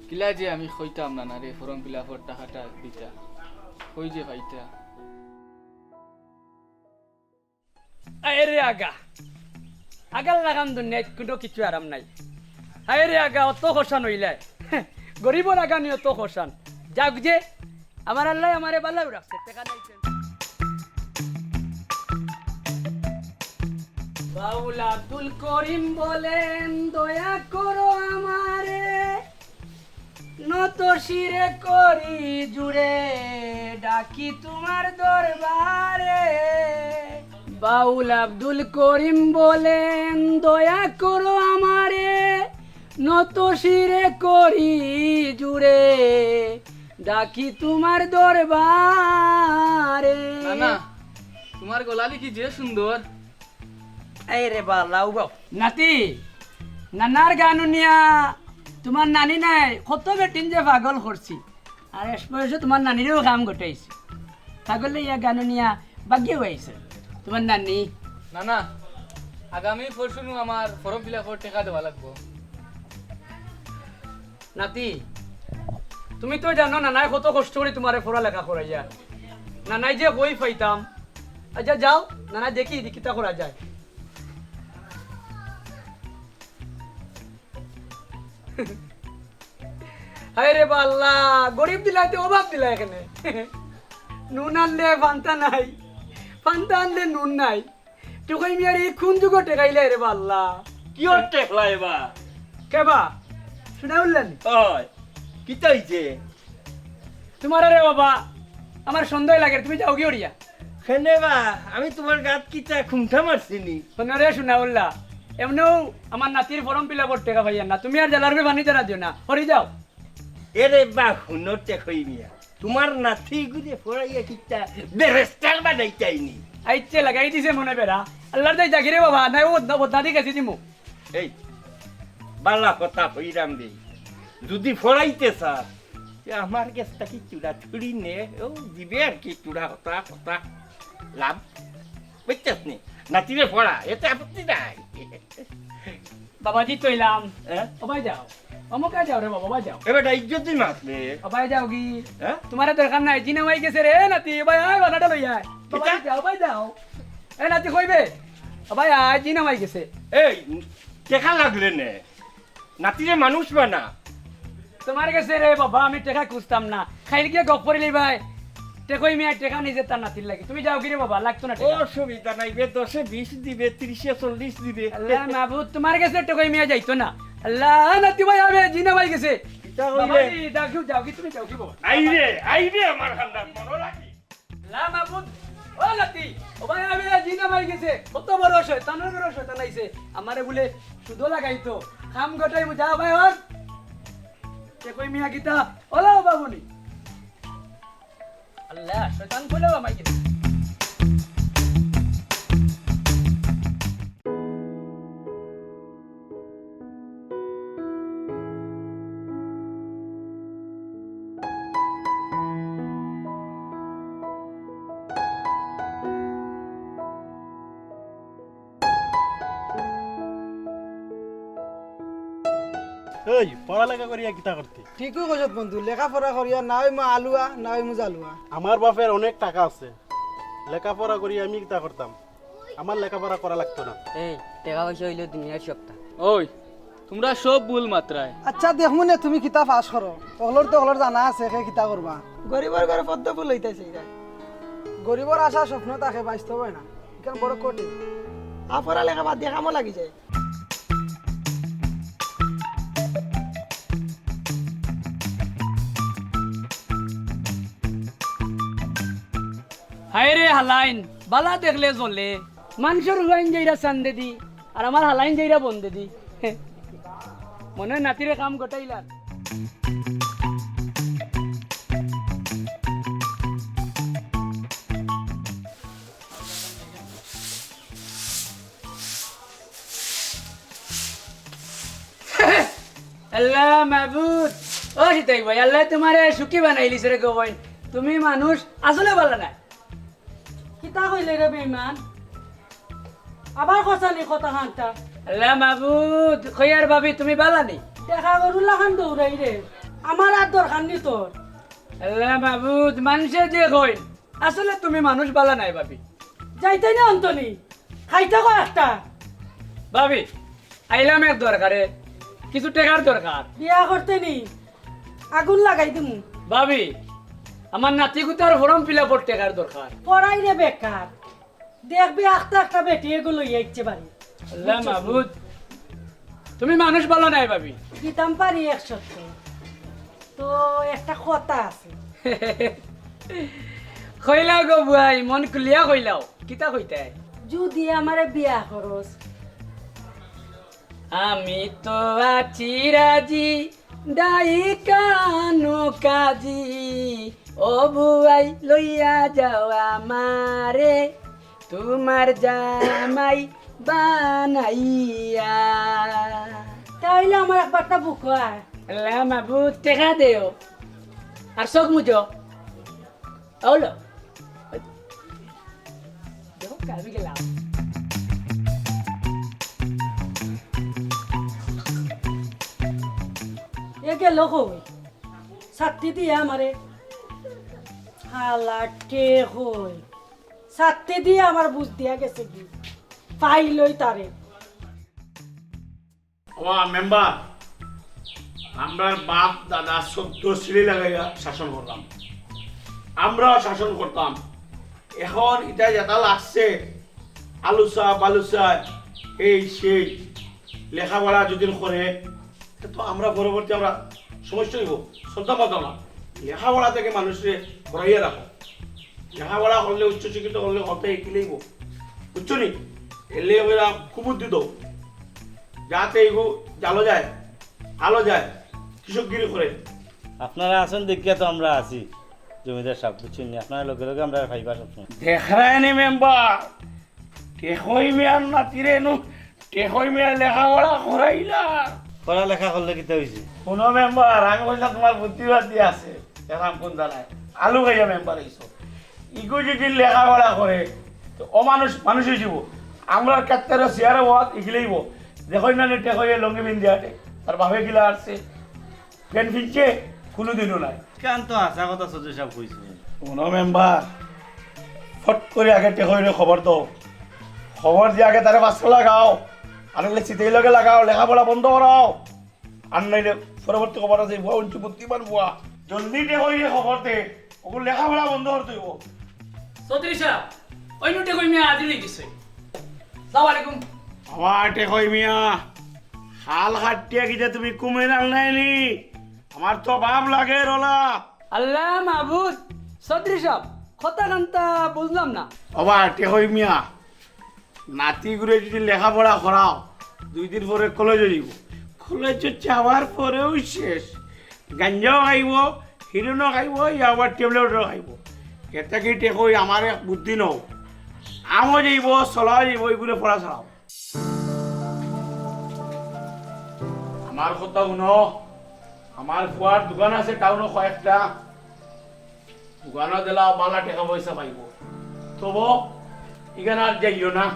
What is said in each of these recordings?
কিলা যে আমি কইতাম না রে ফর্ম ফিলাপের টাকাটা দিতা কই যে পাইতা আরে আগা আগাল লাগাম দুনিয়া কোনো কিছু আরাম নাই আরে আগা অত খসান হইলে গরিবর আগা নিয়ে অত খসান যাক যে আমার আল্লাহ আমারে বালাও রাখছে টাকা নাই বাউল আব্দুল করিম বলেন দয়া করো আমারে নত শিরে করি জুড়ে ডাকি তোমার দরবারে বাউল আব্দুল করিম বলেন দয়া করো আমারে নত শিরে করি জুড়ে ডাকি তোমার দরবারে না তোমার গলালি কি যে সুন্দর এই রে বালাউ বাপ নাতি নানার গান নিয়া তোমার নানি নাই কত বেটিন যে পাগল করছি আর এস বয়সে তোমার নানিরও কাম ঘটাইছি পাগলে ইয়া গান নিয়া বাগিয়ে হয়েছে তোমার নানি না আগামী পরশুনু আমার ফর্ম ফিলাপের টাকা দেওয়া লাগবো নাতি তুমি তো জানো নানাই কত কষ্ট করে তোমারে পড়ালেখা করাইয়া নানাই যে বই পাইতাম আচ্ছা যাও নানা দেখি কিতা করা যায় হায় রে বাল্লা গরিব দিলাইতে অভাব দিলা এখানে নুন আনলে ফান্তা নাই ফান্তা আনলে নুন নাই টুকাই মিয়ারি কোন যুগ টেকাইলে রে বাল্লা কি ওর টেকলা এবার কেবা শুনা বললেন ওই কি তাইছে তোমার রে বাবা আমার সন্দেহ লাগে তুমি যাও গিয়ে ওড়িয়া খেনে বা আমি তোমার গাত কিটা খুমঠা মারছিনি রে শুনা বললা এমনও আমার নাতির ফরম ফিলাপর টেকা ভাইয়া না তুমি আর জেলার পানি তারা দিও না হরি যাও এরে বা হুনর টেকই মিয়া তোমার নাতি গুরে ফরাইয়া কিটা বেরেস্টার বানাই চাইনি আইছে লাগাই দিছে মনে বেড়া আল্লাহর দাই জাগিরে বাবা নাই ও বদনাদি গেছি দিমু এই বালা কথা হইরাম রে যদি ফরাইতে স্যার আমার কাছটা কি চূড়া ছুড়ি নে ও দিবে আর কি চূড়া হতা কথা লাভ বুঝছিস নি নাতিরে ফড়া এতে আপত্তি নাই বাবাজি তৈলাম হ্যাঁ বাবাই যাও অমুকা যাও রে বাবা যাও এবার ইজ্জতই মাতলে বাবাই যাও কি হ্যাঁ তোমার দরকার নাই জিনা মাই গেছে রে নাতি ভাই আয় বানাটা লই আয় বাবাই যাও ভাই যাও এ নাতি কইবে ভাই আয় জিনা মাই গেছে এই টেকা লাগলে নে নাতিরে মানুষ বানা তোমার কাছে রে বাবা আমি টাকা খুঁজতাম না খাইলে গিয়ে গপ করিলি ভাই টেকই মিয়া টাকা নিজে তার নাতির লাগে তুমি যাও কি রে বাবা লাগতো না টাকা অসুবিধা নাই বে 10 20 দিবে 30 40 দিবে আল্লাহ মাহবুব তোমার কাছে টেকই মিয়া যাইতো না আল্লাহ নাতি ভাই আবে জিনা ভাই গেছে বাবাজি যাও কি তুমি যাও কি বাবা আইরে আমার খান্দার মনো রাখি লা মাহবুব ও নাতি ও ভাই আবে জিনা ভাই গেছে কত বড় শয়তানের বড় শয়তান আইছে আমারে বলে সুদো লাগাইতো কাম গটাই মু যাও ভাই ওর টেকই মিয়া গিতা ওলা বাবুনি আল্লাহ শয়তান বলে আমায় গেছে এই পড়ালেখা করিয়া কিতা করতে ঠিকই কৈছত বন্ধু লেখাপড়া করিয়া নাই মা আলুয়া নাই মু জালুয়া আমার বাপের অনেক টাকা আছে লেখাপড়া করি আমি কিতা করতাম আমার লেখাপড়া করা লাগতো না এই টাকা পয়সা হইলে দুনিয়ার সপ্তাহ ওই তোমরা সব ভুল মাত্রায় আচ্ছা দেখমু নে তুমি কিতা পাস করো ওগুলোর জানা আছে সে কিতা করবা গরিবর ঘরে পদ্ম ফুল হইতেছে গরিবর আশা স্বপ্ন তাকে বাস্তব হয় না এখান বড় কঠিন আপরা লেখা বাদ দিয়ে কামও লাগি যায় হায় রে হালাইন বালা দেখলে জলে মানুষের হুয়াইন যাইরা চান্দে দি আর আমার হালাইন যাইরা বন্দে দি মনে হয় নাতিরে কাম গোটাইলার আল্লাহ মাহবুদ ও সিতাই ভাই আল্লাহ তোমারে সুখী বানাইলিস রে গো ভাই তুমি মানুষ আসলে ভালো না কিতা কইলে রে বেঈমান আবার খসালি কথা খানটা আল্লাহ মাহবুদ খয়ার ভাবি তুমি ভালো নেই দেখা গরুল্লা খান দৌড়াই রে আমার আর দরকার নি তোর আল্লাহ মাহবুদ মানুষে যে কই আসলে তুমি মানুষ ভালো নাই ভাবি যাইতে না অন্তনি খাইতে কয় একটা ভাবি আইলাম এক দরকারে কিছু টাকার দরকার বিয়া করতে নি আগুন লাগাই দিমু ভাবি আমার নাতি গুতার ফর্ম ফিল আপ টাকার দরকার পড়াই রে বেকার দেখবি একটা একটা বেটি এগুলো ইচ্ছে বাড়ি আল্লাহ মাহবুদ তুমি মানুষ ভালো নাই ভাবি দিতাম পারি 100 তো একটা কথা আছে কইলাও গো বুয়াই মন খুলিয়া কইলাও কিতা কইতাই যদি আমারে বিয়া করস আমি তো আছি রাজি দাই কানো কাজি ও বুয়াই লইয়া যাও আমারে তোমার জামাই বানাইয়া তাইলে আমার একবারটা বুক হয় আল্লাহ মাহবুদ টেকা দেও আর চোখ মুজো ওলো দেখো কাবি গেলাম এ গেল কই ছাত্তি দিয়ে আমারে হালাটে হই ছাত্তি দিয়ে আমার বুঝ দিয়া গেছে কি পাইলই তারে মেম্বার আমরা বাপ দাদা 14 সিঁড়ি লাগাইয়া শাসন করলাম আমরাও শাসন করতাম এখন এটা যেটা লাগছে আলুসা বালুসা এই সেই লেখাপড়া যদি করে তো আমরা পরবর্তী আমরা সমস্যা হইব শ্রদ্ধা পাতাম না লেখাপড়া থেকে মানুষকে পড়াইয়া রাখো লেখাপড়া করলে উচ্চশিক্ষিত করলে কথা একিলেইব বুঝছো নি এলে ওরা কুবুদ্ধি দাও যাতে এইগু জালো যায় আলো যায় কৃষকগিরি করে আপনারা আছেন দেখিয়া তো আমরা আছি জমিদার সাহেব বুঝছেন আপনারা লগে লগে আমরা খাইবা সবসময় দেখায়নি মেম্বার টেকই মেয়ার নাতিরে নু টেকই মেয়ার লেখাপড়া করাইলা পড়ালেখা করলে কিতা হয়েছে কোনো মেম্বার আমি বললাম তোমার বুদ্ধিবাদী আছে দেখাম কোন দাঁড়ায় আলু খাইয়া মেম্বার এইসব ইগু যদি লেখাপড়া করে তো অমানুষ মানুষ হয়েছিব আমরা কেত্তার চেয়ারে বহাত ইগিলেইব দেখই না টেকই লঙ্গি পিন্ধি হাটে আর বাপে গিলা আসছে পেন ফিনছে কোনোদিনও নাই কেন তো আশা কথা চৌধুরী সাহেব কইছে কোনো মেম্বার ফট করে আগে টেকইরে খবর দাও খবর দিয়ে আগে তারে বাচ্চা লাগাও আনলে চিতেই লগে লাগাও লেখাপড়া বন্ধ করাও আর নাইলে পরবর্তী খবর আছে বুয়া উঞ্চু বুদ্ধিমান বুয়া জলদি টেকইরে খবর দে ওগুলো লেখাপড়া বন্ধ করতে হইব চৌধুরী সাহেব ওই নুটে কই মিয়া আজি লিখিছে আসসালামু আলাইকুম আমার টেকই মিয়া হাল হাটিয়া গিয়ে তুমি কুমের আনলাইনি আমার তো বাপ লাগে রলা আল্লাহ মাহবুদ চৌধুরী সাহেব কথা কান্তা বুঝলাম না আবার টেকই মিয়া নাতি ঘুরে যদি লেখাপড়া করাও 2 দিন পরে কলেজে যাব কলেজে যাওয়ার পরেও শেষ গাঞ্জাও খাইব হিরোইনও খাইব আবার ট্যাবলেটও খাইব এটা কি টেকই আমার বুদ্ধি নও আমও যাইব চলাও যাইব এইগুলো পড়া চালাও আমার কথা শুনো আমার ফুয়ার দোকান আছে টাউনে কয়েকটা দোকানে দিলা বালা টাকা পয়সা পাইব তবু এখানে আর যাইও না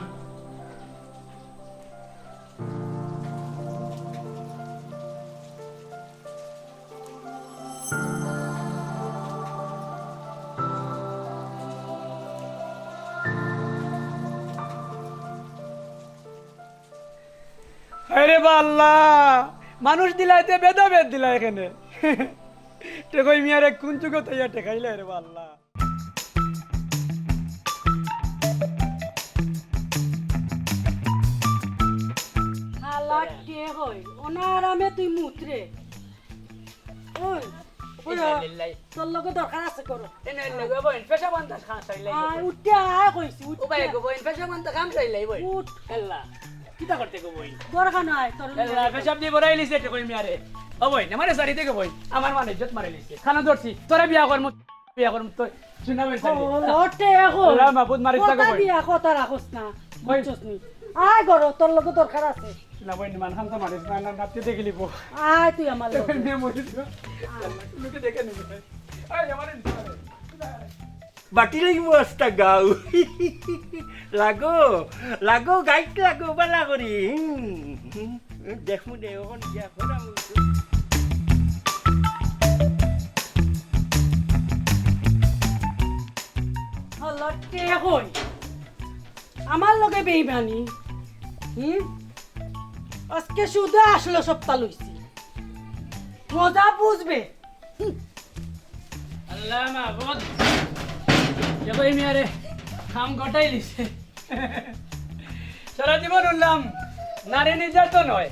আরে বাল্লা মানুষ দিলাইতে বেদাবেদ দিলা এখানে টেকই মিয়ারে কোন যুগ তাইয়া টেকাইলে রে বাল্লা হালাটে হই ওনার আমে তুই মুতরে ওই ওরা লিল্লাই তোর লগে দরকার আছে করো এনে লগে বইন পেশা বান্দা খান চাইলাই আয় উঠে আয় কইছি ও ভাই গো বইন পেশা বান্দা কাম চাইলাই বই উঠ এল্লা কিটা করতে গো বইন দরকার নাই তোর এল্লা পেশাব দি বড়াই লিছে তে কই মিয়ারে ও বই আমারে সারি থেকে বই আমার মানে ইজ্জত মারে লিছে খানা ধরছি তোরা বিয়া করমু তো শুনা বই সারি ওটে এখন আল্লাহ মাহবুব মারিস কথা তাকে বই দিয়া কথা রাখোস না বুঝছস নি আয় করো তোর লগে দরকার আছে না বই মান খান তো মারিস না না নাতে দেখি লিবো আয় তুই আমার লগে নে মরি দিও লোকে দেখে নেবে আয় আমারে বাটি লাগিব একটা গাও লাগো গাইত লাগো বালা করি দেখমু দে ওখান গিয়া করাম হলটে কই আমার লগে বেইমানি আজকে শুধু আসলো সপ্তাহ লইছি মজা বুঝবে আল্লাহ মাহবুব যে কই মিয়ারে কাম গটাই লিছে সারা জীবন উঠলাম নারী নির্যাতন হয়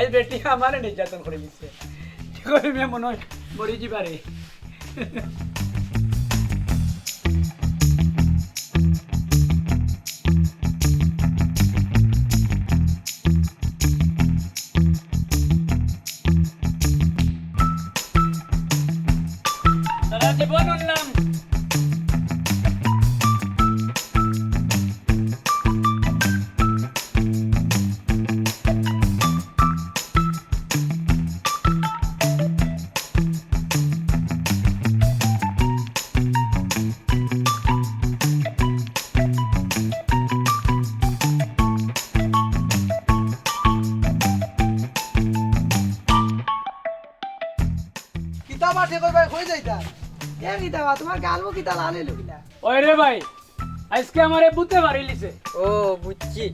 এই বেটি আমার নির্যাতন করে লিছে ঠিক কই মিয়া মনে হয় মরি যাবারে সারা জীবন উঠলাম কিতাব আছে কই ভাই কই যাইতা এ কিতাব তোমার গালবো কিতাব আনে লইলা ওই রে ভাই আজকে আমারে বুতে বাড়ি লিছে ও বুঝছি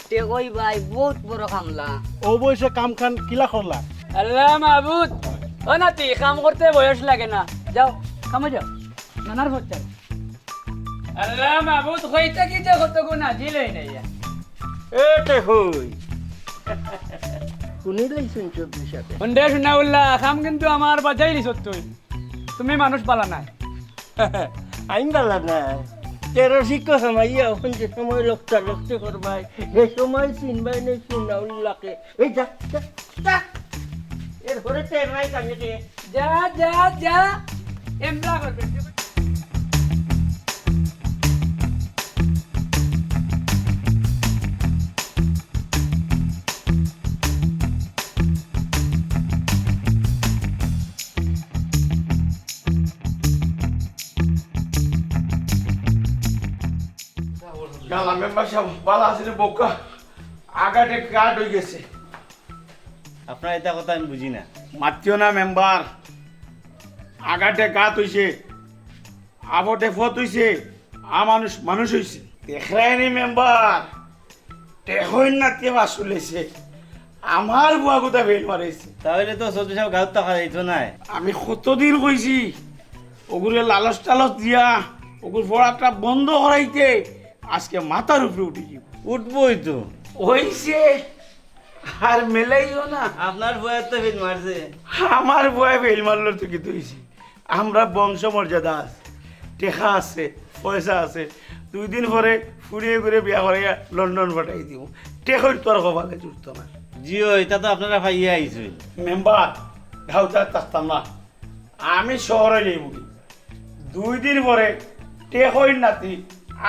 তে কই ভাই বহুত বড় কামলা ও বয়সে কাম খান কিলা করলা আল্লাহ মাহবুব ও নাতি কাম করতে বয়স লাগে না যাও কামে যাও নানার ঘর যাও আল্লাহ মাহবুব কইতা কি যে কত গুণা দিলেই নাই এতে হই কোনি লাইছেন চব্বিশ সাথে উন্ডে শুনাউল্লাহ কাম কিন্তু আমার বাজাই লিছ তুমি মানুষ পালা নাই আইন বালা না তেরো শিক্ষক সামাইয়া এখন যে সময় লক্ষ্য করবাই এই সময় চিনবাই নেই শুনাউল্লাহকে এই যা যা যা এর ঘরে তেরাই কামে কে যা যা যা এমলা করবে গালা মেম্বার সাহেব বালা আছে বোকা আগাটে কাট হয়ে গেছে আপনার এটা কথা আমি বুঝি না মাতিও না মেম্বার আগাটে গাত হইছে আবটে ফত হইছে মানুষ মানুষ হইছে দেখলেনি মেম্বার টেহইন না তে বাসুলেছে আমার বুয়া গোটা বেল মারাইছে তাহলে তো চৌধুরী সাহেব গাঁত টাকা দিত নাই আমি কতদিন কইছি ওগুলো লালচ টালচ দিয়া ওগুলো পড়াটা বন্ধ করাইতে আজকে মাথার উপরে উঠে যাব উঠবই তো হইছে আর মেলাইও না আপনার বয়ের তো ফিট মারছে আমার বয় বেল মারল তো কি হইছে আমরা বংশ মর্যাদা আছে টেকা আছে পয়সা আছে 2 দিন পরে ফুরিয়ে ঘুরে বিয়া করাইয়া লন্ডন পাঠাই দিব টেকর তোর কপালে জুড়তো না জিও এটা তো আপনারা পাইয়ে আইছে মেম্বার ঘাউটা তাস্তাম না আমি শহরে যাইব 2 দিন পরে টেকর নাতি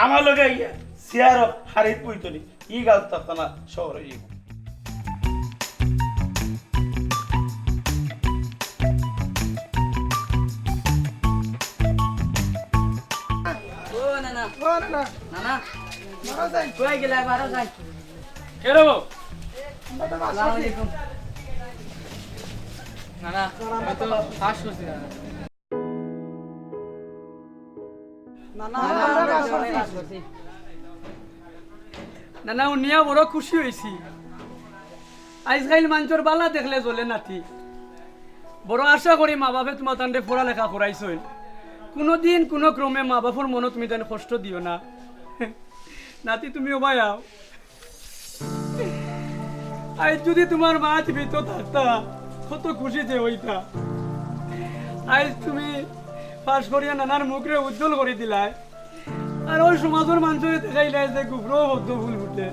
আমার লগে আইয়া চেয়ার হারিত বইতো নি ই গাল তাস্তা না শহরে যাইব ও না না ও না না না না মারা যাই কই গেলা বারো যাই কেন আসসালামু আলাইকুম না না আমি তো ফাঁস করছি না না না আমরা কাজ করছি না না উনিয়া বড় খুশি হয়েছি আজকাল মানুষের বালা দেখলে জ্বলে নাতি বড় আশা করি মা বাপে তোমার তান্ডে পড়ালেখা করাইছই কোনোদিন কোনো ক্রমে মা বাপর মনে তুমি তাই কষ্ট দিও না নাতি তুমিও ভাইয়াও আজ যদি তোমার মা জীবিত থাকতা কত খুশি যে হইতা আজ তুমি পাশ করিয়া নানার মুখরে উজ্জ্বল করে দিলাই আর ওই সমাজের মানুষের দেখাইলাই যে গুবরও বদ্ধ ভুল ফুটে